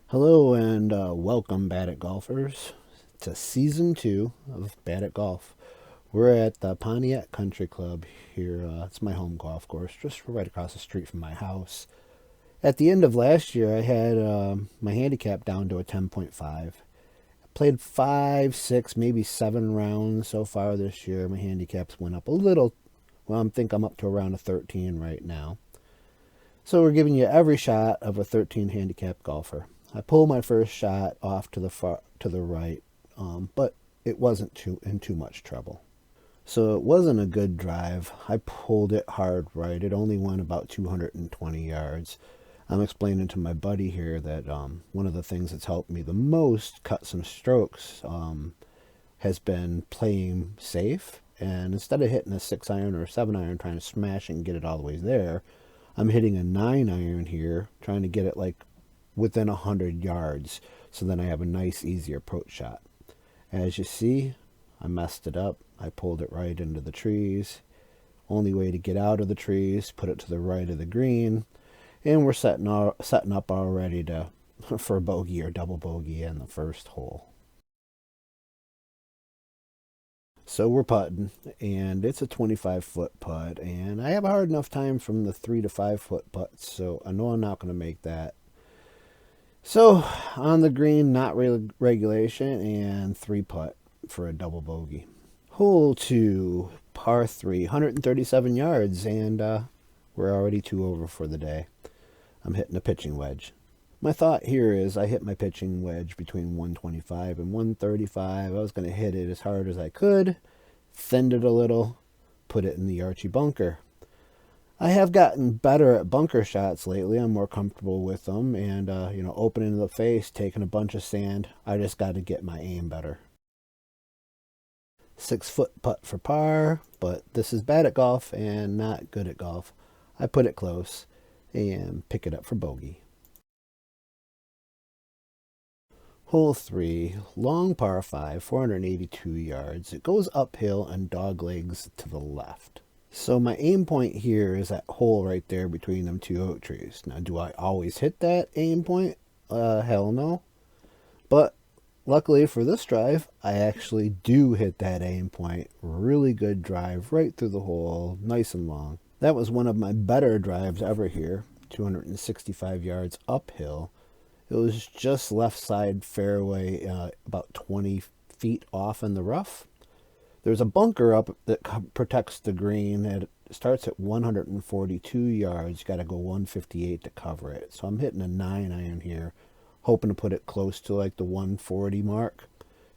Hello and welcome, Bad at Golfers, to season 2 of Bad at Golf. We're at the Pontiac Country Club here. It's my home golf course, just right across the street from my house. At the end of last year, I had my handicap down to a 10.5. I played 5, 6, maybe 7 rounds so far this year. My handicaps went up a little. Well, I think I'm up to around a 13 right now. So we're giving you every shot of a 13 handicap golfer. I pulled my first shot off to the right, but it wasn't in too much trouble. So it wasn't a good drive. I pulled it hard right. It only went about 220 yards. I'm explaining to my buddy here that one of the things that's helped me the most cut some strokes has been playing safe. And instead of hitting a 6 iron or a 7 iron trying to smash it and get it all the way there, I'm hitting a 9 iron here, trying to get it like within 100 yards. So then I have a nice, easy approach shot. As you see, I messed it up. I pulled it right into the trees. Only way to get out of the trees, put it to the right of the green. And we're setting up already for a bogey or double bogey in the first hole. So we're putting, and it's a 25-foot putt, and I have a hard enough time from the 3 to 5 foot putts, so I know I'm not going to make that. So on the green, not regulation, and 3 putt for a double bogey. Hole 2, par 3, 137 yards, and we're already 2 over for the day. I'm hitting a pitching wedge. My thought here is I hit my pitching wedge between 125 and 135. I was going to hit it as hard as I could, thinned it a little, put it in the Archie bunker. I have gotten better at bunker shots lately. I'm more comfortable with them, and opening the face, taking a bunch of sand. I just got to get my aim better. 6 foot putt for par, but this is bad at golf and not good at golf. I put it close and pick it up for bogey. Hole 3, long par 5, 482 yards. It goes uphill and doglegs to the left. So my aim point here is that hole right there between them two oak trees. Now, do I always hit that aim point? Hell no. But luckily for this drive, I actually do hit that aim point. Really good drive right through the hole, nice and long. That was one of my better drives ever here, 265 yards uphill. It was just left side fairway, about 20 feet off in the rough. There's a bunker up that protects the green. It starts at 142 yards. You got to go 158 to cover it. So I'm hitting a 9 iron here, hoping to put it close to like the 140 mark.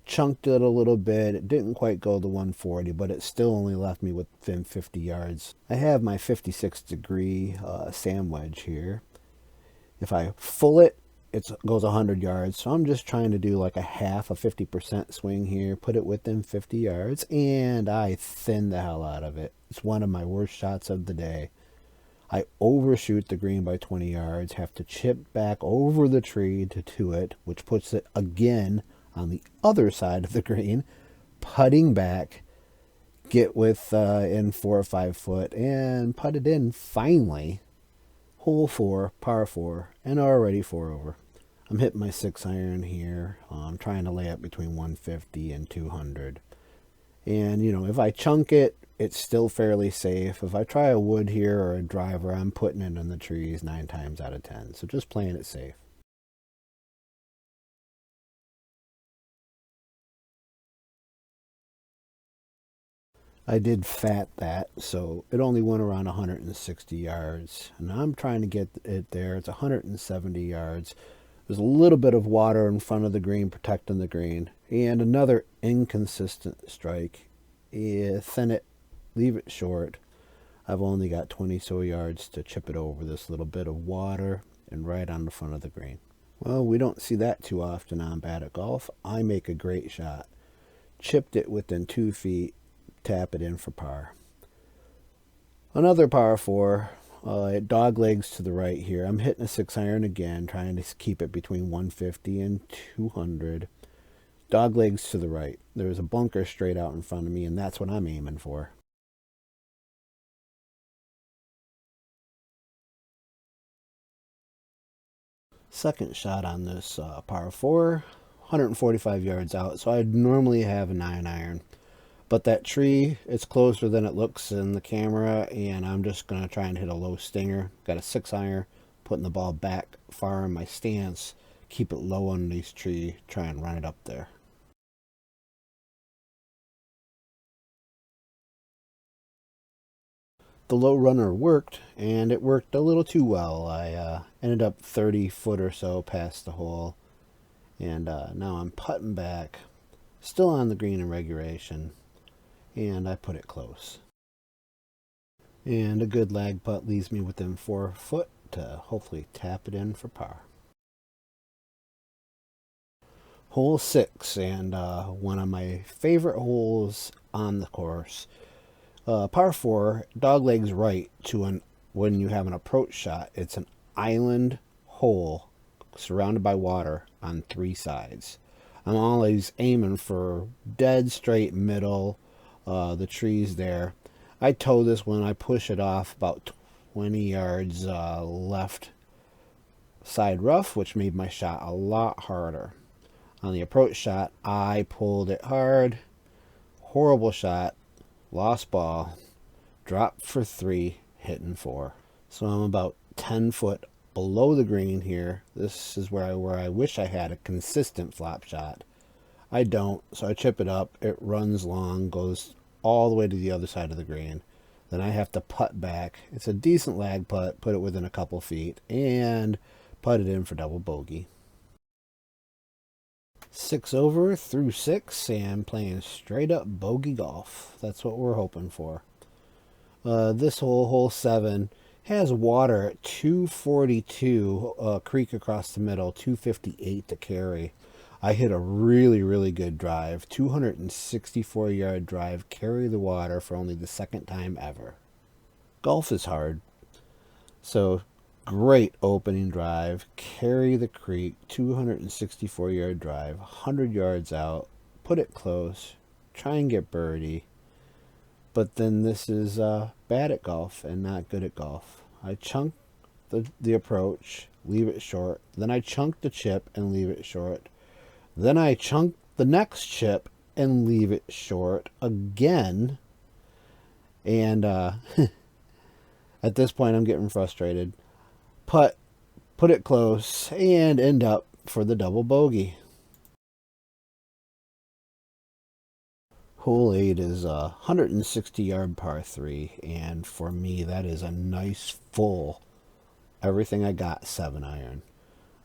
Chunked it a little bit. It didn't quite go to 140, but it still only left me within 50 yards. I have my 56-degree sand wedge here. If I full it, it goes 100 yards. So I'm just trying to do like a 50% swing here, put it within 50 yards, and I thin the hell out of it. It's one of my worst shots of the day. I overshoot the green by 20 yards, have to chip back over the tree to do it, which puts it again on the other side of the green, putting back, get with in 4 or 5 foot, and put it in finally. Hole 4, par 4, and already 4 over. I'm hitting my 6 iron here. I'm trying to lay up between 150 and 200. And, if I chunk it, it's still fairly safe. If I try a wood here or a driver, I'm putting it in the trees 9 times out of 10. So just playing it safe. I did fat that, so it only went around 160 yards. And I'm trying to get it there. It's 170 yards. There's a little bit of water in front of the green, protecting the green. And another inconsistent strike. Yeah, thin it, leave it short. I've only got 20 so yards to chip it over this little bit of water and right on the front of the green. Well, we don't see that too often on Bad at Golf. I make a great shot. Chipped it within 2 feet, tap it in for par. Another par 4. It dog legs to the right here. I'm hitting a 6 iron again, trying to keep it between 150 and 200. Dog legs to the right. There's a bunker straight out in front of me, and that's what I'm aiming for. Second shot on this par 4, 145 yards out. So I'd normally have a 9 iron. But that tree, it's closer than it looks in the camera, and I'm just going to try and hit a low stinger. Got a 6 iron, putting the ball back far in my stance, keep it low underneath this tree, try and run it up there. The low runner worked, and it worked a little too well. I ended up 30 foot or so past the hole, and now I'm putting back, still on the green in regulation, and I put it close. And a good lag putt leaves me within 4 foot to hopefully tap it in for par. Hole 6, and one of my favorite holes on the course. Par 4, dog legs right to when you have an approach shot. It's an island hole surrounded by water on 3 sides. I'm always aiming for dead straight middle, the trees there. I tow this when I push it off about 20 yards left side rough, which made my shot a lot harder. On the approach shot, I pulled it hard. Horrible shot. Lost ball. Dropped for 3, hitting 4. So I'm about 10 foot below the green here. This is where I wish I had a consistent flop shot. I don't, so I chip it up. It runs long, goes all the way to the other side of the green. Then I have to putt back. It's a decent lag putt, put it within a couple feet, and putt it in for double bogey. 6 over through 6, and playing straight up bogey golf. That's what we're hoping for. This hole 7, has water at 242, creek across the middle, 258 to carry. I hit a really good drive, 264 yard drive, carry the water for only the second time ever. Golf is hard, so great opening drive, carry the creek, 264 yard drive, 100 yards out, put it close, try and get birdie. But then this is bad at golf and not good at golf. I chunk the approach, leave it short. Then I chunk the chip and leave it short. Then I chunk the next chip and leave it short again. And at this point, I'm getting frustrated. Put it close and end up for the double bogey. Hole 8 is a 160 yard par 3, and for me that is a nice full everything I got 7 iron.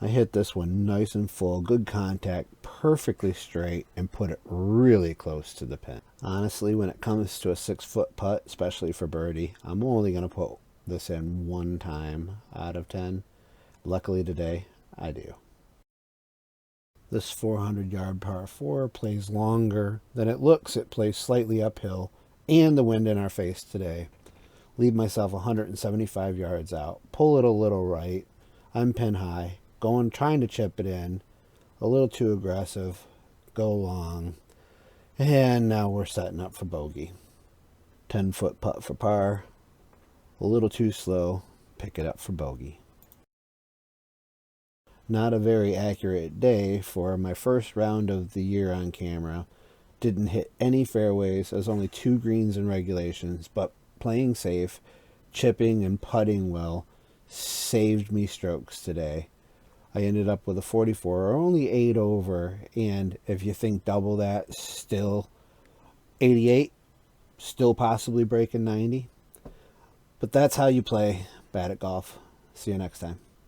I hit this one nice and full, good contact, perfectly straight, and put it really close to the pin. Honestly, when it comes to a 6 foot putt, especially for birdie, I'm only going to put this in 1 time out of 10. Luckily today, I do. This 400 yard par 4 plays longer than it looks. It plays slightly uphill, and the wind in our face today. Leave myself 175 yards out. Pull it a little right. I'm pin high. Trying to chip it in. A little too aggressive. Go long. And now we're setting up for bogey. 10 foot putt for par. A little too slow. Pick it up for bogey. Not a very accurate day for my first round of the year on camera. Didn't hit any fairways. There's only 2 greens in regulations, but playing safe, chipping and putting well saved me strokes today. I ended up with a 44, or only 8 over, and if you think double that, still 88, still possibly breaking 90. But that's how you play bad at golf. See you next time.